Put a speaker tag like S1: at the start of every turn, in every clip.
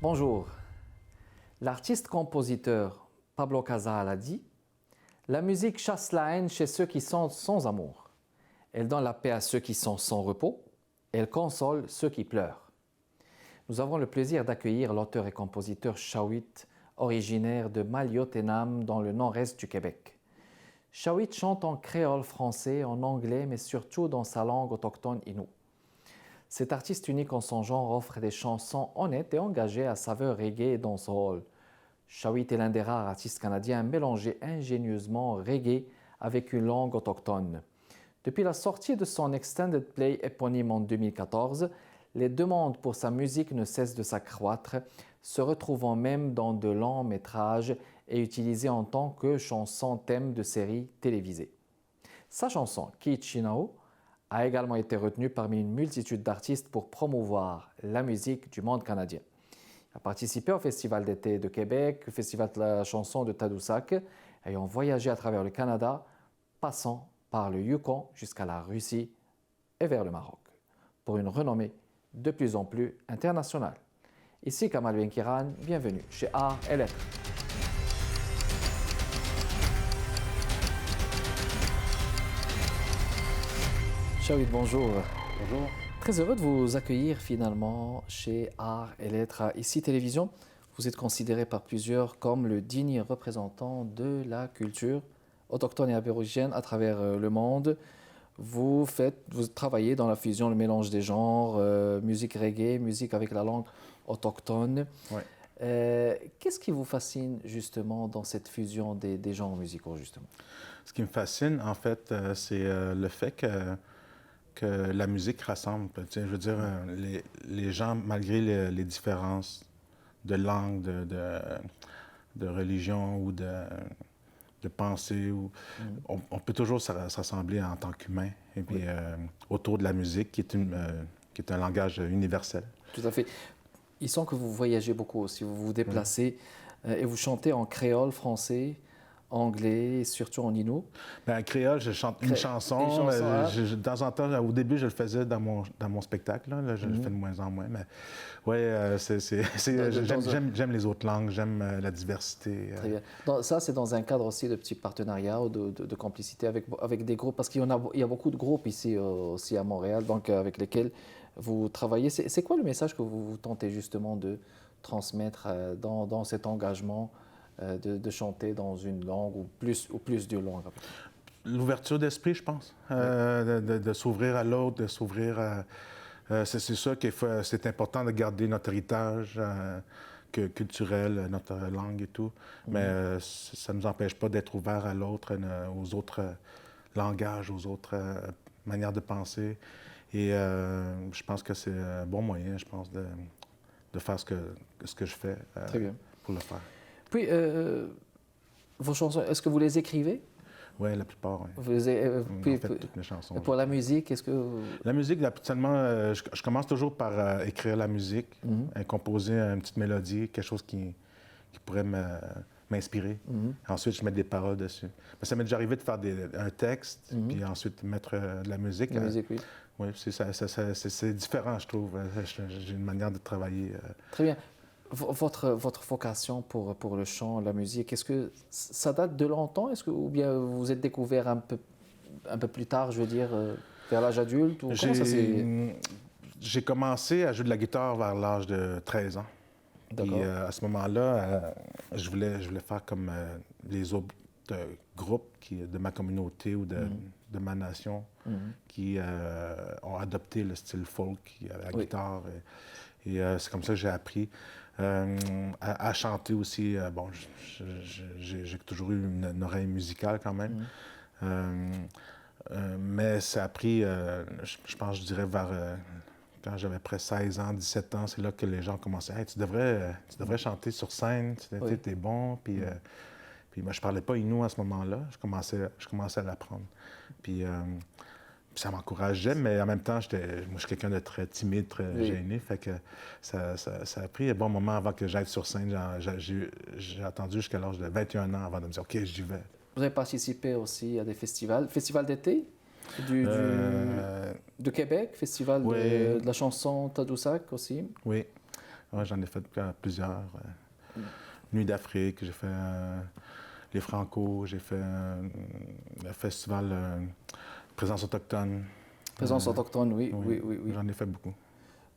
S1: Bonjour. L'artiste-compositeur Pablo Casals a dit « La musique chasse la haine chez ceux qui sont sans amour. Elle donne la paix à ceux qui sont sans repos. Elle console ceux qui pleurent. » Nous avons le plaisir d'accueillir l'auteur et compositeur Shawit, originaire de Maliotenam dans le nord-est du Québec. Shawit chante en créole français, en anglais, mais surtout dans sa langue autochtone Innu. Cet artiste unique en son genre offre des chansons honnêtes et engagées à saveur reggae et dancehall. Shawit est l'un des rares artistes canadiens à mélanger ingénieusement reggae avec une langue autochtone. Depuis la sortie de son extended play éponyme en 2014, les demandes pour sa musique ne cessent de s'accroître, se retrouvant même dans de longs métrages et utilisées en tant que chanson thème de séries télévisées. Sa chanson « Kiichinau » a également été retenue parmi une multitude d'artistes pour promouvoir la musique du monde canadien. Il a participé au Festival d'été de Québec, au Festival de la chanson de Tadoussac, ayant voyagé à travers le Canada, passant par le Yukon jusqu'à la Russie et vers le Maroc, pour une renommée de plus en plus internationale. Ici Kamal Benkiran, bienvenue chez Art et Lettres. Shawit, bonjour.
S2: Bonjour.
S1: Très heureux de vous accueillir finalement chez Art et Lettres à ICI Télévision. Vous êtes considéré par plusieurs comme le digne représentant de la culture autochtone et aborigène à travers le monde. Vous travaillez dans la fusion, le mélange des genres, musique reggae, musique avec la langue autochtone.
S2: Ouais.
S1: Qu'est-ce qui vous fascine justement dans cette fusion des genres musicaux justement?
S2: Ce qui me fascine, en fait, c'est le fait que la musique rassemble. Tu sais, je veux dire, les gens, malgré les différences de langue, de religion ou de pensée, on peut toujours se rassembler en tant qu'humain et puis autour de la musique qui est un langage universel.
S1: Tout à fait. Il semble que vous voyagez beaucoup aussi, vous vous déplacez et vous chantez en créole, français, anglais et surtout en Innu.
S2: Ben, en créole, je chante une chanson. De temps en temps, au début, je le faisais dans mon spectacle. Là, je le fais de moins en moins. Mais ouais, j'aime les autres langues, j'aime la diversité.
S1: Très bien. Ça, c'est dans un cadre aussi de petits partenariats ou de complicité avec des groupes, parce qu'il y a beaucoup de groupes ici aussi à Montréal, donc avec lesquels vous travaillez. C'est quoi le message que vous tentez justement de transmettre dans cet engagement de chanter dans une langue ou plus d'une langue?
S2: L'ouverture d'esprit, je pense. De s'ouvrir à l'autre, de s'ouvrir à... c'est ça c'est important de garder notre héritage culturel, notre langue et tout. Mais ça ne nous empêche pas d'être ouvert à l'autre, aux autres langages, aux autres manières de penser. Et je pense que c'est un bon moyen, je pense, de faire ce que je fais pour le faire.
S1: Puis, vos chansons, est-ce que vous les écrivez?
S2: Oui, la plupart, oui.
S1: Puis,
S2: en fait, toutes mes chansons.
S1: Pour la musique, est-ce que...
S2: La musique, habituellement, je commence toujours par écrire la musique, composer une petite mélodie, quelque chose qui pourrait m'inspirer. Ensuite, je mets des paroles dessus. Mais ça m'est déjà arrivé de faire un texte, puis ensuite mettre de la musique.
S1: La musique, oui.
S2: Oui, c'est différent, je trouve. J'ai une manière de travailler.
S1: Très bien. Votre vocation pour le chant, la musique, est-ce que ça date de longtemps? Ou bien vous êtes découvert un peu plus tard, je veux dire, vers l'âge adulte? Ou comment ça s'est...
S2: J'ai commencé à jouer de la guitare vers l'âge de 13 ans. Puis à ce moment-là, je voulais faire comme les autres groupes de ma communauté ou de ma nation qui ont adopté le style folk à la guitare. Et c'est comme ça que j'ai appris à chanter aussi. Bon, j'ai toujours eu une oreille musicale quand même. Mais ça a pris, je pense, je dirais vers... quand j'avais près 16 ans, 17 ans, c'est là que les gens commençaient « Hey, tu devrais chanter sur scène, t'es bon. » Puis moi, je parlais pas Innu à ce moment-là. Je commençais à l'apprendre. Puis ça m'encourageait, mais en même temps, moi, je suis quelqu'un de très timide, très gêné. Fait que ça a pris un bon moment avant que j'aille sur scène. J'ai attendu jusqu'à l'âge de 21 ans avant de me dire « OK, j'y vais. »
S1: Vous avez participé aussi à des festivals. Festival d'été de Québec, festival de la chanson Tadoussac aussi.
S2: Oui. Ouais, j'en ai fait plusieurs. Nuit d'Afrique, j'ai fait les Franco, j'ai fait le festival Présence autochtone.
S1: Présence autochtone, oui,
S2: Oui,
S1: oui, oui, oui.
S2: j'en ai fait beaucoup.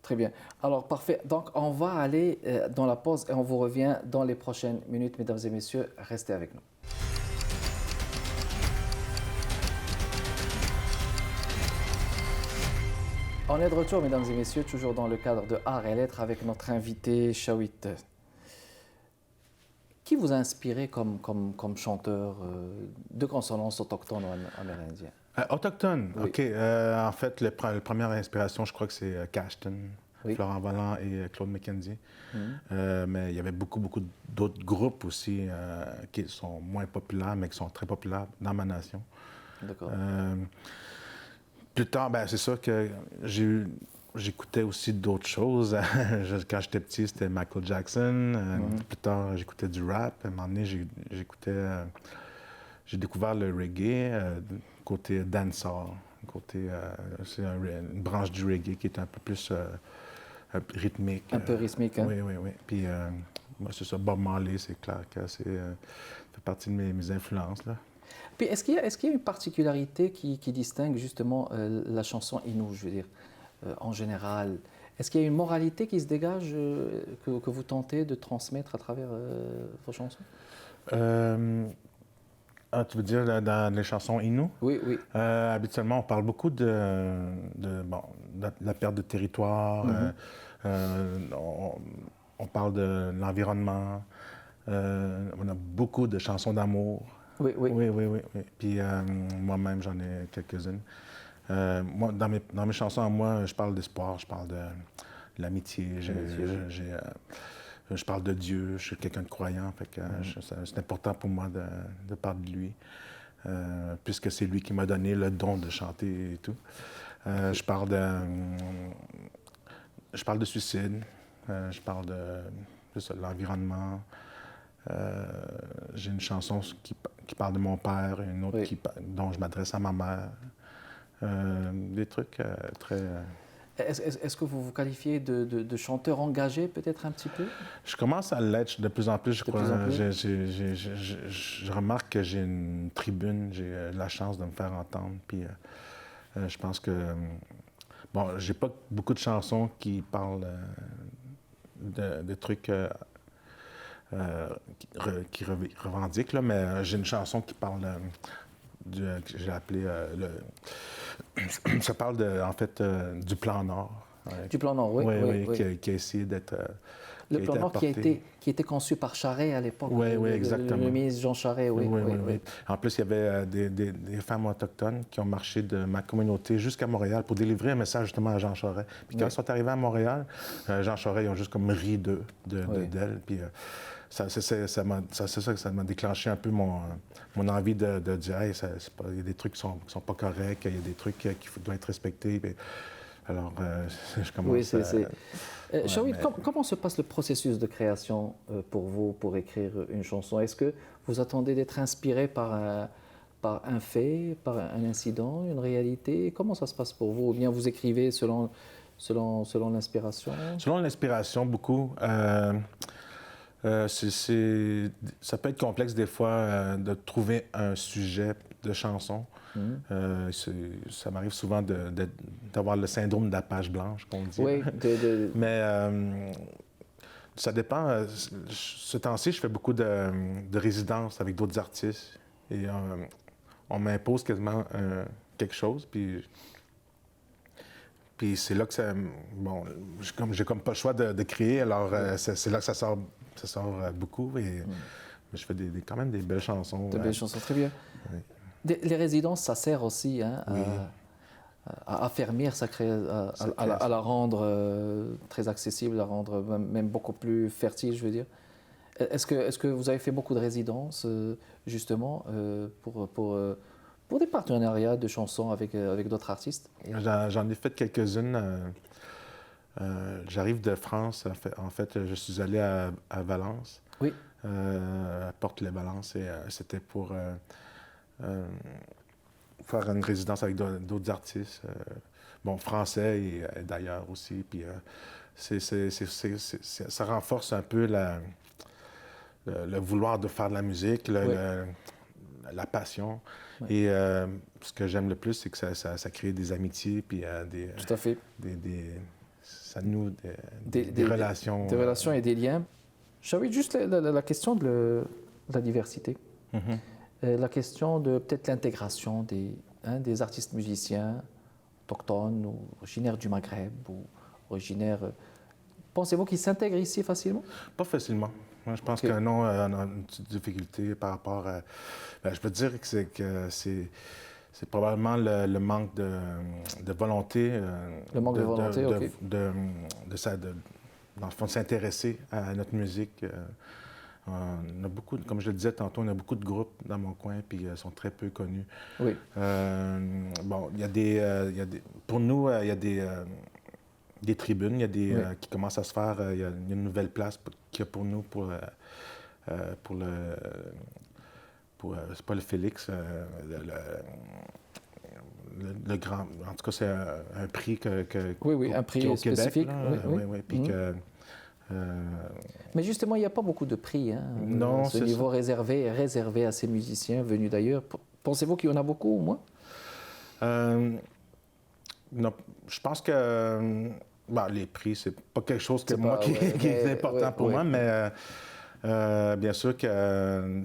S1: Très bien. Alors, parfait. Donc, on va aller dans la pause et on vous revient dans les prochaines minutes, mesdames et messieurs. Restez avec nous. On est de retour, mesdames et messieurs, toujours dans le cadre de Arts et Lettres avec notre invité Shawit. Qui vous a inspiré comme chanteur de consonance autochtone ou amérindien?
S2: Autochtone,
S1: Oui.
S2: OK. En fait, la première inspiration, je crois que c'est Cashton,
S1: Oui.
S2: Florent Vallant et Claude McKenzie.
S1: Mhm.
S2: Mais il y avait beaucoup d'autres groupes aussi qui sont moins populaires, mais qui sont très populaires dans ma nation.
S1: D'accord.
S2: Plus tard, ben, c'est sûr que j'écoutais aussi d'autres choses. Quand j'étais petit, c'était Michael Jackson. Plus tard, j'écoutais du rap. À un moment donné, j'ai découvert le reggae, côté dancehall. C'est une branche du reggae qui est un peu plus rythmique.
S1: Un peu rythmique, hein?
S2: Oui, oui, oui. Puis, moi, c'est ça, Bob Marley, c'est clair que ça fait partie de mes influences, là.
S1: Puis est-ce qu'il y a une particularité qui distingue justement la chanson Innu, je veux dire, en général? Est-ce qu'il y a une moralité qui se dégage que vous tentez de transmettre à travers vos chansons?
S2: Tu veux dire dans les chansons Innu?
S1: Oui, oui.
S2: Habituellement, on parle beaucoup de la perte de territoire. On parle de l'environnement. On a beaucoup de chansons d'amour.
S1: Oui, oui.
S2: Oui, oui, oui, oui. Puis moi-même, j'en ai quelques-unes. Moi, dans mes chansons à moi, je parle d'espoir, je parle de l'amitié. Je parle de Dieu, je suis quelqu'un de croyant, fait que c'est important pour moi de parler de lui, puisque c'est lui qui m'a donné le don de chanter et tout. Je parle de suicide, je parle de l'environnement. J'ai une chanson qui parle de mon père, une autre dont je m'adresse à ma mère. Des trucs très...
S1: Est-ce que vous vous qualifiez de chanteur engagé, peut-être un petit peu?
S2: Je commence à l'être de plus en plus, je crois.
S1: Plus en plus?
S2: Je remarque que j'ai une tribune, j'ai la chance de me faire entendre. Puis je pense que... bon, j'ai pas beaucoup de chansons qui parlent de trucs qui revendiquent, là, mais j'ai une chanson qui parle que j'ai appelé ça parle en fait du plan Nord.
S1: Du plan Nord, oui.
S2: Oui. Qui a essayé d'être.
S1: Le plan Nord qui a été conçu par Charest à l'époque.
S2: Oui, exactement.
S1: Le ministre Jean Charest, oui.
S2: En plus, il y avait des femmes autochtones qui ont marché de ma communauté jusqu'à Montréal pour délivrer un message justement à Jean Charest. Puis quand ils sont arrivés à Montréal, Jean Charest, ils ont juste comme ri d'elle. Puis ça m'a déclenché un peu mon envie de dire hey, il y a des trucs qui sont pas corrects, il y a des trucs qui doivent être respectés. Puis, alors, je commence
S1: Shawit, comment se passe le processus de création pour vous, pour écrire une chanson? Est-ce que vous attendez d'être inspiré par un fait, par un incident, une réalité? Comment ça se passe pour vous? Ou bien vous écrivez selon l'inspiration?
S2: Selon l'inspiration, beaucoup. Ça peut être complexe des fois de trouver un sujet de chanson. Ça m'arrive souvent d'avoir le syndrome de la page blanche, qu'on dit.
S1: Oui,
S2: Mais ça dépend. Ce temps-ci, je fais beaucoup de résidences avec d'autres artistes. Et on m'impose quasiment quelque chose. Puis c'est là que ça... Bon, j'ai comme pas le choix de créer. Alors c'est là que ça sort beaucoup. Mais je fais quand même des belles chansons.
S1: De belles chansons, très bien.
S2: Oui.
S1: Les résidences, ça sert aussi à affermir à la rendre très accessible, à la rendre même beaucoup plus fertile, je veux dire. Est-ce que vous avez fait beaucoup de résidences, justement, pour des partenariats de chansons avec d'autres artistes?
S2: J'en ai fait quelques-unes. J'arrive de France. En fait, je suis allé à Valence.
S1: Oui.
S2: À Porte-les-Balances. Et c'était pour faire une résidence avec d'autres artistes, français et d'ailleurs aussi. Puis ça renforce un peu le vouloir de faire de la musique, la passion. Oui. Et ce que j'aime le plus, c'est que ça crée des amitiés, puis
S1: Tout à fait.
S2: Ça noue des relations.
S1: Des relations et des liens. J'avais juste la question de la diversité. La question de peut-être l'intégration des artistes musiciens autochtones ou originaires du Maghreb ou originaires... Pensez-vous qu'ils s'intègrent ici facilement?
S2: Pas facilement. Moi, je pense que non, on a une petite difficulté par rapport à... je peux dire que c'est probablement le manque de volonté.
S1: Le manque de volonté, OK.
S2: Dans le fond, de s'intéresser à notre musique. On a beaucoup, comme je le disais tantôt, on a beaucoup de groupes dans mon coin, puis ils sont très peu connus.
S1: Oui.
S2: Il y a des... Pour nous, il y a des tribunes, il y a des qui commencent à se faire. Il y a une nouvelle place qu'il y a pour nous, c'est pas le Félix, le grand... En tout cas, c'est un prix
S1: un prix au spécifique.
S2: Québec, oui. Puis que...
S1: Mais justement, il n'y a pas beaucoup de prix.
S2: Non,
S1: ce niveau réservé à ces musiciens venus d'ailleurs. Pensez-vous qu'il y en a beaucoup au moins?
S2: Non, je pense que les prix, c'est pas quelque chose qui est important pour moi, mais bien sûr que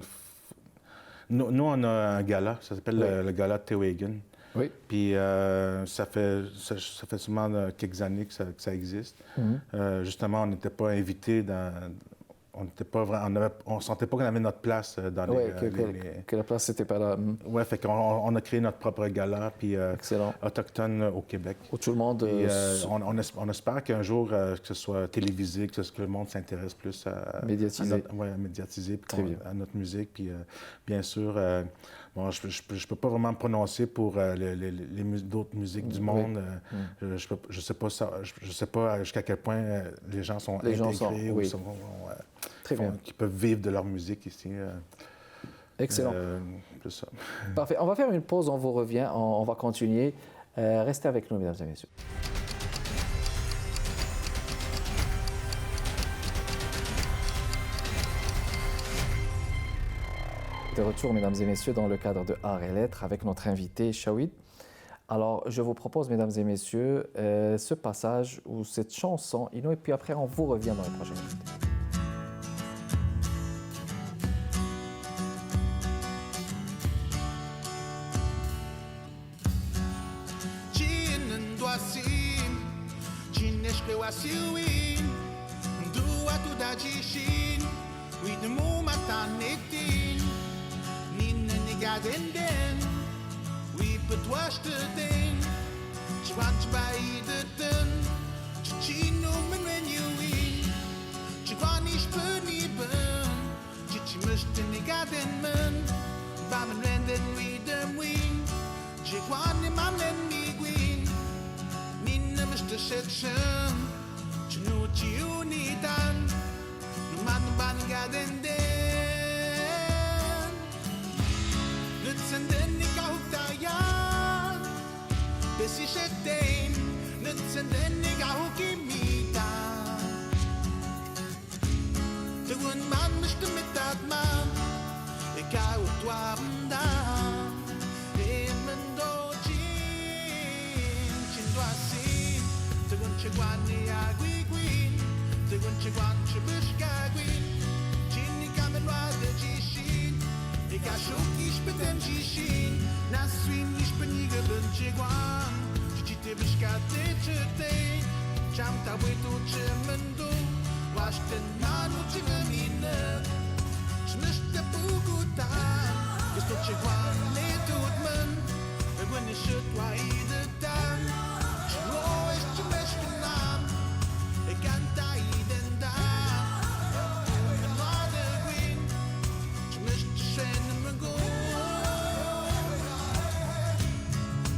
S2: nous, on a un gala, ça s'appelle le gala Tewagen.
S1: Oui.
S2: Puis ça fait seulement quelques années que ça existe. Justement, on n'était pas invités on ne sentait pas qu'on avait notre place dans
S1: que la place n'était pas là.
S2: Oui, fait qu'on a créé notre propre gala, puis autochtone au Québec.
S1: Où tout le monde...
S2: Et, on espère qu'un jour, que ce soit télévisé, que le monde s'intéresse plus à médiatiser à notre musique. Puis bien sûr, je ne peux pas vraiment me prononcer pour d'autres musiques du monde. Je sais pas jusqu'à quel point les gens sont intégrés ou qui peuvent vivre de leur musique ici.
S1: Excellent.
S2: C'est ça.
S1: Parfait. On va faire une pause, on vous revient, on va continuer. Restez avec nous, mesdames et messieurs. De retour, mesdames et messieurs, dans le cadre de Arts et Lettres avec notre invité Shawid. Alors, je vous propose, mesdames et messieurs, ce passage ou cette chanson, et puis après, on vous revient dans les prochaines minutes.
S3: Was de ding, zwart bij de dun, chino men you win, chwani spuni ben, chichi must in the garden man, bamen renden we dem win, chwani man len me win, ninna must section, chino chiu ni dan, man ban garden den, lutsen den ni kauta ya. Besi shetain, nutsen den niga hukimita. De un man mischte mit dat man, ik hou het wabendaan. In mijn dojin, chindwasin, de un chegwani agui-gwin, de un chegwanche bushka-gwin, chini kamen wade jishin, ik ha shukish betem jishin, naswin ish benige bunchegwan. Biscate cete, cham tabuito chemendo, washten manu chimina, smiste puguta, esto chegwan le tutman, and when the shit why the dam, chlo es chmeshkenam, e canta iden da, mother green, chmest shen mango,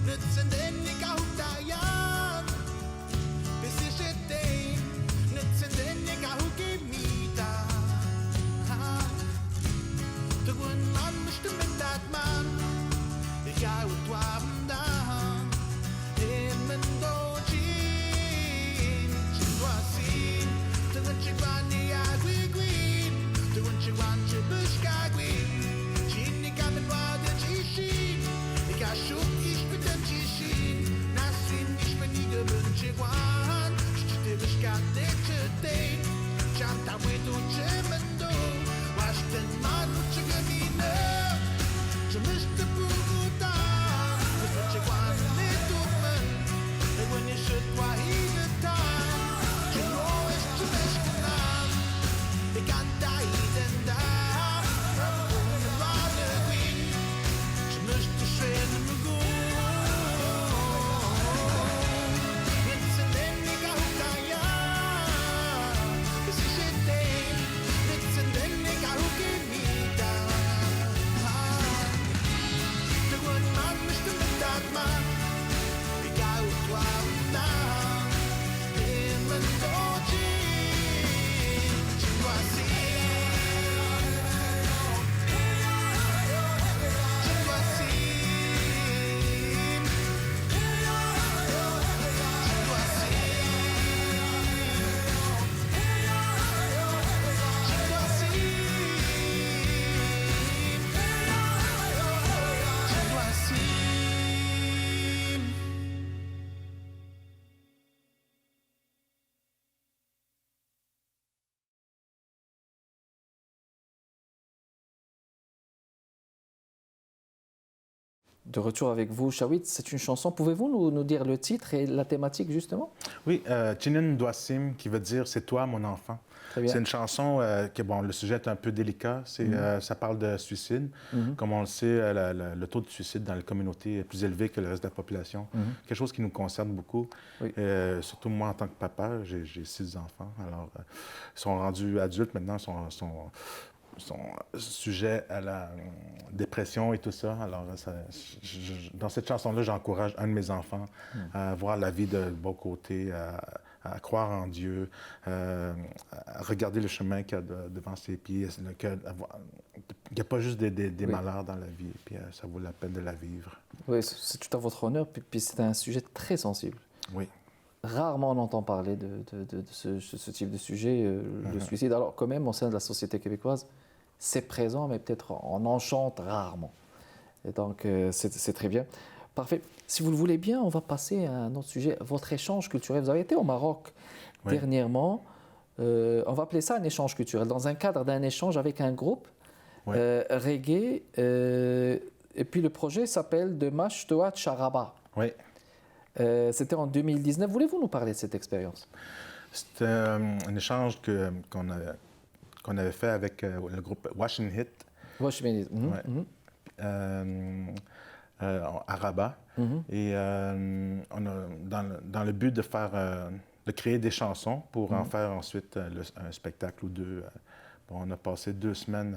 S3: let's and then Ikaw tuamdan Mendocin Chingwasin Tungan chigwani agwigwin Tungan chigwan chibushkagwin Chini kamen wade chishin Ikashuk ishbeten chishin Nasin ishbenigeben chigwan Chichitibishkate chitay Chanta wedo chimendo Washten manu chigamina Chimishta puguta Mr. Chigwan litutman And when you should wahida time Chino is chimishkanam Ikanta idenda Rapun rada gwin Chimishta shred mugu Mitsen nika hukaya Kasi shiten Mitsen nika hukimita Tuwan man Mr. Mitagma Ikaw tuamdan Mendocin Chingwasin Chingwasin
S1: De retour avec vous, Shawit, c'est une chanson. Pouvez-vous nous dire le titre et la thématique, justement?
S2: Oui, Chinin Dwasim, qui veut dire « C'est toi, mon enfant ».
S1: Très bien.
S2: C'est une chanson que, bon, le sujet est un peu délicat. Ça parle de suicide. Comme on le sait, le taux de suicide dans la communauté est plus élevé que le reste de la population. Quelque chose qui nous concerne beaucoup.
S1: Oui.
S2: Surtout moi, en tant que papa, j'ai 6 enfants. Alors, ils sont rendus adultes maintenant, sont sujet à la dépression et tout ça. Alors, dans cette chanson-là, j'encourage un de mes enfants à voir la vie de bon côté, à croire en Dieu, à regarder le chemin qu'il y a devant ses pieds, qu'il n'y a pas juste des malheurs dans la vie, puis ça vaut la peine de la vivre.
S1: Oui, c'est tout à votre honneur, puis c'est un sujet très sensible.
S2: Oui.
S1: Rarement on entend parler de ce type de sujet, le suicide. Alors, quand même, au sein de la société québécoise, c'est présent, mais peut-être on en chante rarement. Et donc, c'est très bien. Parfait. Si vous le voulez bien, on va passer à un autre sujet. Votre échange culturel. Vous avez été au Maroc dernièrement. On va appeler ça un échange culturel. Dans un cadre d'un échange avec un groupe reggae. Et puis, le projet s'appelle De Mash Toat Charaba.
S2: Oui.
S1: C'était en 2019. Voulez-vous nous parler de cette expérience?
S2: C'était un échange qu'on avait fait avec le groupe Wash and Hit.
S1: Wash and Hit.
S2: À Rabat. Et on a, dans le but de créer des chansons pour en faire ensuite un spectacle ou deux. Bon, on a passé 2 semaines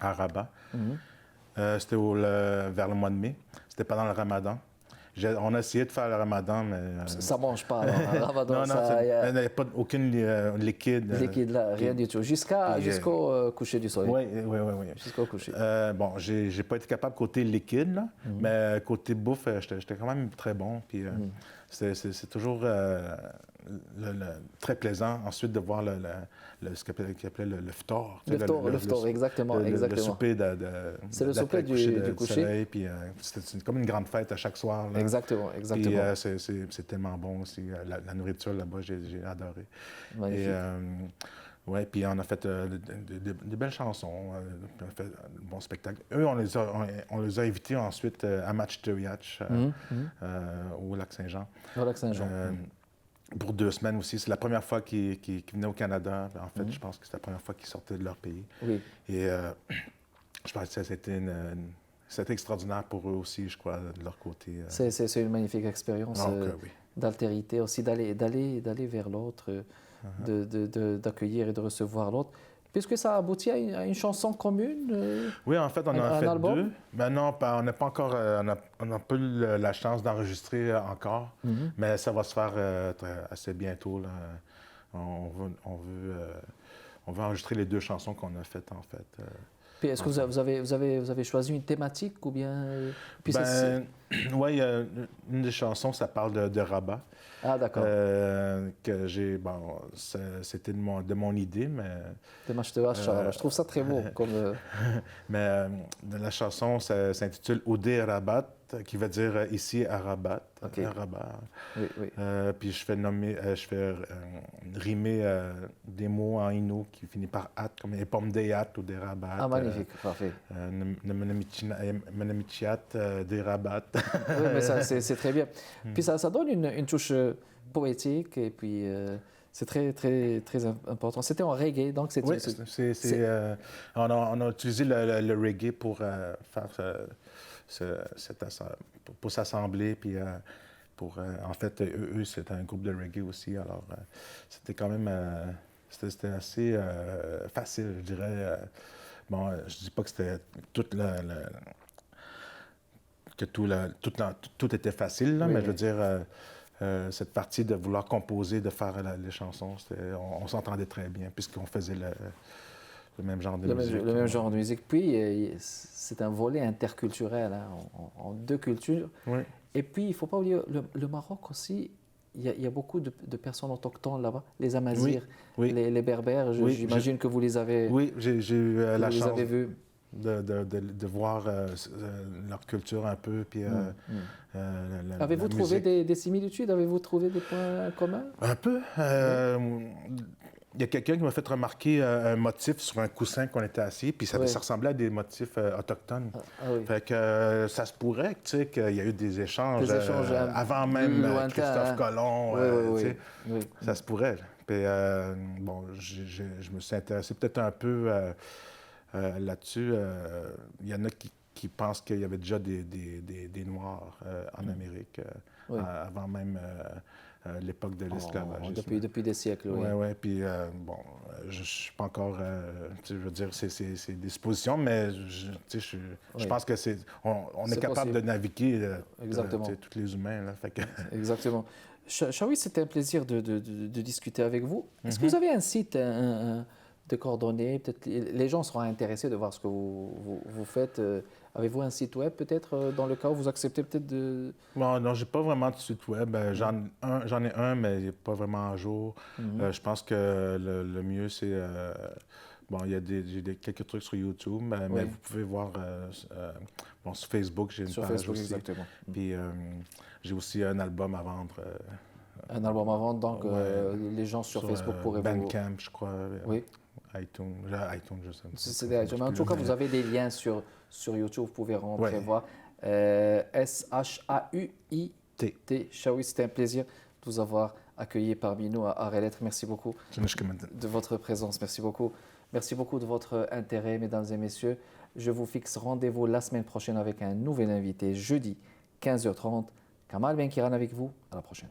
S2: à Rabat. C'était vers le mois de mai. C'était pendant le Ramadan. On a essayé de faire le Ramadan, mais...
S1: ça ne mange pas, alors. Un Ramadan,
S2: il n'y a pas aucune liquide.
S1: Liquide, là, rien du tout. Jusqu'au coucher du soleil.
S2: Oui.
S1: Jusqu'au coucher.
S2: Bon, j'ai pas été capable côté liquide, là, mais côté bouffe, j'étais quand même très bon. Puis c'est toujours très plaisant ensuite de voir ce qu'il appelait le ftor.
S1: Le ftor, exactement.
S2: Le souper
S1: c'est le souper du coucher.
S2: Soleil, puis c'est comme une grande fête à chaque soir. Là.
S1: Exactement.
S2: Puis c'est tellement bon aussi. La nourriture là-bas, j'ai adoré.
S1: Magnifique.
S2: Oui, puis on a fait des belles chansons, on a fait un bon spectacle. Eux, on les a invités ensuite à Match Teriach au Lac-Saint-Jean.
S1: Au Lac-Saint-Jean.
S2: Pour 2 semaines aussi. C'est la première fois qu'ils venaient au Canada. En fait, je pense que c'est la première fois qu'ils sortaient de leur pays.
S1: Oui.
S2: Et je pense que c'était extraordinaire pour eux aussi, je crois, de leur côté.
S1: C'est une magnifique expérience d'altérité aussi, d'aller vers l'autre, d'accueillir et de recevoir l'autre. Puisque ça aboutit à une chanson commune
S2: Oui, en fait, on en a fait
S1: album?
S2: 2. Mais non, on n'a pas encore... on n'a pas eu la chance d'enregistrer encore. Mais ça va se faire assez bientôt. Là. On veut enregistrer les 2 chansons qu'on a faites, en fait.
S1: Puis est-ce que vous avez choisi une thématique ou bien... Puis
S2: oui, une des chansons, ça parle de Rabat.
S1: Ah, d'accord.
S2: Que j'ai... Bon, c'était de mon idée, mais...
S1: Je trouve ça très beau.
S2: Mais la chanson s'intitule Oudé Rabat, qui veut dire ici à Rabat.
S1: Okay.
S2: À Rabat.
S1: Oui, oui.
S2: Puis je fais rimer des mots en inou qui finissent par at, comme les pommes des at ou des rabat.
S1: Ah, magnifique, parfait.
S2: Menamitiat des rabat.
S1: Oui, mais ça, c'est très bien. Puis ça donne une touche poétique et puis c'est très, très, très important. C'était en reggae, donc c'est...
S2: Oui, on a utilisé le reggae pour faire pour s'assembler, puis en fait, eux, c'est un groupe de reggae aussi, alors c'était quand même, c'était assez facile, je dirais. Bon, je dis pas que c'était tout était facile, là,
S1: oui,
S2: mais
S1: oui.
S2: je veux dire, cette partie de vouloir composer, de faire les chansons, on s'entendait très bien, puisqu'on faisait le même genre de musique.
S1: Le même genre de musique. Puis, c'est un volet interculturel, hein, en deux cultures.
S2: Oui.
S1: Et puis, il ne faut pas oublier, le Maroc aussi, il y a beaucoup de personnes autochtones là-bas, les Amazirs,
S2: oui.
S1: Les Berbères, j'imagine que vous les avez...
S2: Oui, j'ai eu la chance
S1: avez vus.
S2: de voir leur culture un peu, puis
S1: Avez-vous trouvé des similitudes? Avez-vous trouvé des points communs?
S2: Un peu. Il y a quelqu'un qui m'a fait remarquer un motif sur un coussin qu'on était assis, puis ça ressemblait à des motifs autochtones.
S1: Oui.
S2: Fait que ça se pourrait, tu sais, qu'il y a eu des échanges avant même Christophe Colomb.
S1: Oui.
S2: Ça se pourrait. Puis bon, je me suis intéressé peut-être un peu là-dessus. Il y en a qui pensent qu'il y avait déjà des Noirs en Amérique avant même l'époque de l'esclavage.
S1: Depuis des siècles, oui.
S2: Oui. Puis, bon, je ne suis pas encore... je veux dire, c'est des suppositions, mais je pense que on est capable de naviguer tous les humains. Là, fait que...
S1: Exactement. Chaoui, c'était un plaisir de discuter avec vous. Est-ce que vous avez un site de coordonnées? Peut-être les gens seront intéressés de voir ce que vous faites. Avez-vous un site web peut-être dans le cas où vous acceptez peut-être de...
S2: Non, j'ai pas vraiment de site web. J'en ai un, mais il n'est pas vraiment à jour. Je pense que le mieux, c'est... bon, j'ai quelques trucs sur YouTube, mais vous pouvez voir... sur Facebook, j'ai une page aussi.
S1: Exactement.
S2: Puis j'ai aussi un album à vendre.
S1: Un album à vendre, donc les gens sur Facebook pourraient
S2: Bandcamp, je crois.
S1: Oui.
S2: iTunes, je sais.
S1: Mais en tout cas, vous avez des liens sur YouTube, vous pouvez rentrer voir. Shauit. Chaoui, c'était un plaisir de vous avoir accueilli parmi nous à Arrêt-Lettres. Merci beaucoup de votre présence. Merci beaucoup. Merci beaucoup de votre intérêt, mesdames et messieurs. Je vous fixe rendez-vous la semaine prochaine avec un nouvel invité, jeudi, 15h30. Kamal Benkiran avec vous. À la prochaine.